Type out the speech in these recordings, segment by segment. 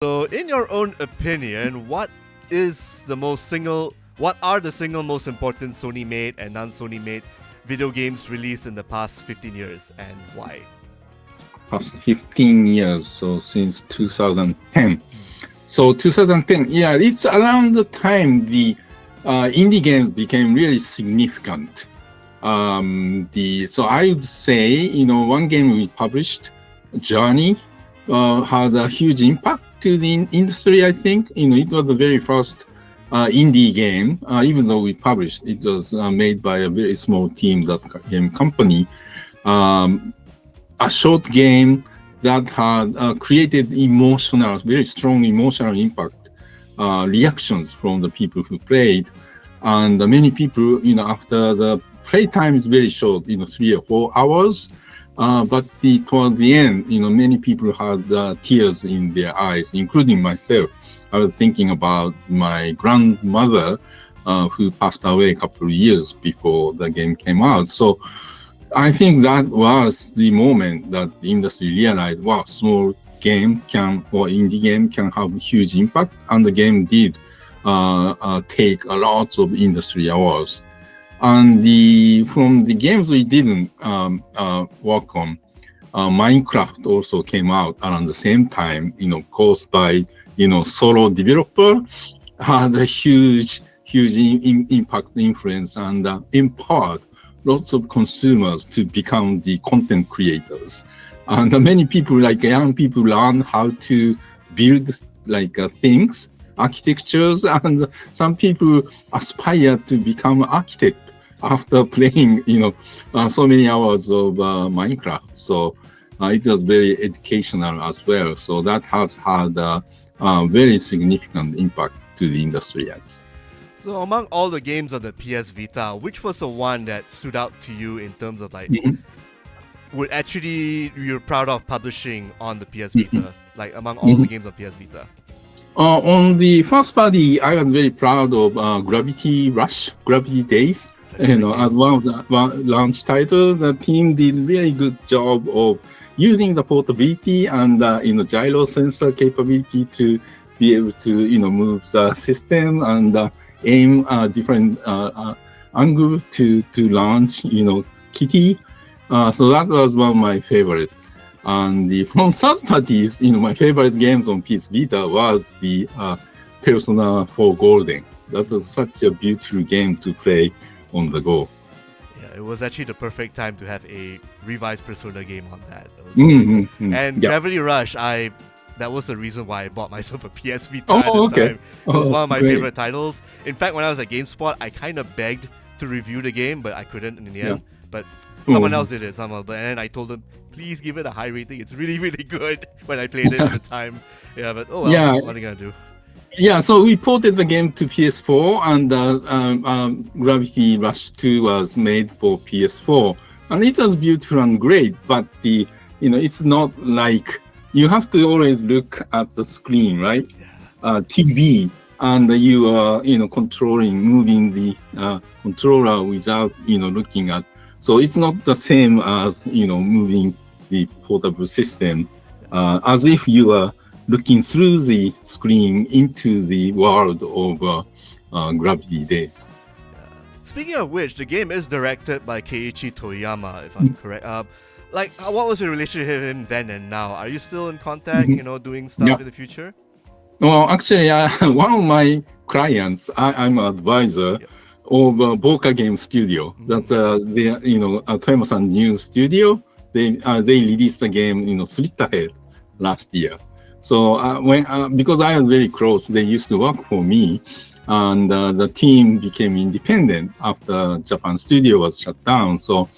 So, in your own opinion, what are the single most important Sony-made and non-Sony made video games released in the past 15 years, and why? Past 15 years, so since 2010. So 2010, yeah, it's around the time the indie games became really significant. So I would say, one game we published, Journey, had a huge impact to the industry, I think. It was the very first indie game, even though we published, it was made by a very small team, that game company. A short game that had created very strong emotional impact, reactions from the people who played. And many people, after the play time is very short, 3 or 4 hours, but toward the end, many people had tears in their eyes, including myself. I was thinking about my grandmother, who passed away a couple of years before the game came out. So I think that was the moment that the industry realized, wow, small game or indie game can have huge impact. And the game did take a lot of industry awards. And from the games we didn't work on, Minecraft also came out around the same time, caused by, solo developer, had a huge impact, influence, and empowered lots of consumers to become the content creators. And many people, like young people, learn how to build things, architectures, and some people aspire to become an architect after playing, so many hours of Minecraft. So it was very educational as well. So that has had a very significant impact to the industry. So among all the games on the PS Vita, which was the one that stood out to you in terms of you're proud of publishing on the PS Vita, among all the games on PS Vita? On the first party, I was very proud of Gravity Days. As one of the launch titles, the team did really good job of using the portability and gyro sensor capability to be able to move the system and aim different angle to launch Kitty. So that was one of my favorite. And from third parties, my favorite games on PS Vita was the Persona 4 Golden. That was such a beautiful game to play on the go. Yeah, it was actually the perfect time to have a revised Persona game on that. And yeah. Gravity Rush, that was the reason why I bought myself a PS Vita at the okay. time. It was one of my great. favorite titles. In fact, when I was at GameSpot, I kind of begged to review the game, but I couldn't in the end. But someone else did it, and then I told them, please give it a high rating. It's really, really good when I played it at the time. Yeah, but what are you gonna do? Yeah, so we ported the game to PS4, and Gravity Rush 2 was made for PS4, and it was beautiful and great. But it's not like you have to always look at the screen, right? TV, and you are moving the controller without looking at. So it's not the same as moving the portable system, as if you are looking through the screen into the world of Gravity Days. Speaking of which, the game is directed by Keiichi Toyama, if I'm correct. What was your relationship with him then and now? Are you still in contact, doing stuff in the future? Well, actually, one of my clients, I'm an advisor of Boca Game Studio. That's Toyama-san's new studio. They released the game, Split Ahead last year. So because I was very close, they used to work for me, and the team became independent after Japan studio was shut down. So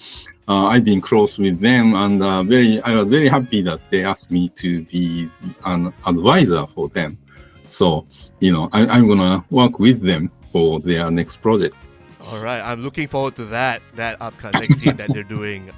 I've been close with them, and I was very happy that they asked me to be an advisor for them. So I'm gonna work with them for their next project. All right, I'm looking forward to that upcoming next game that they're doing.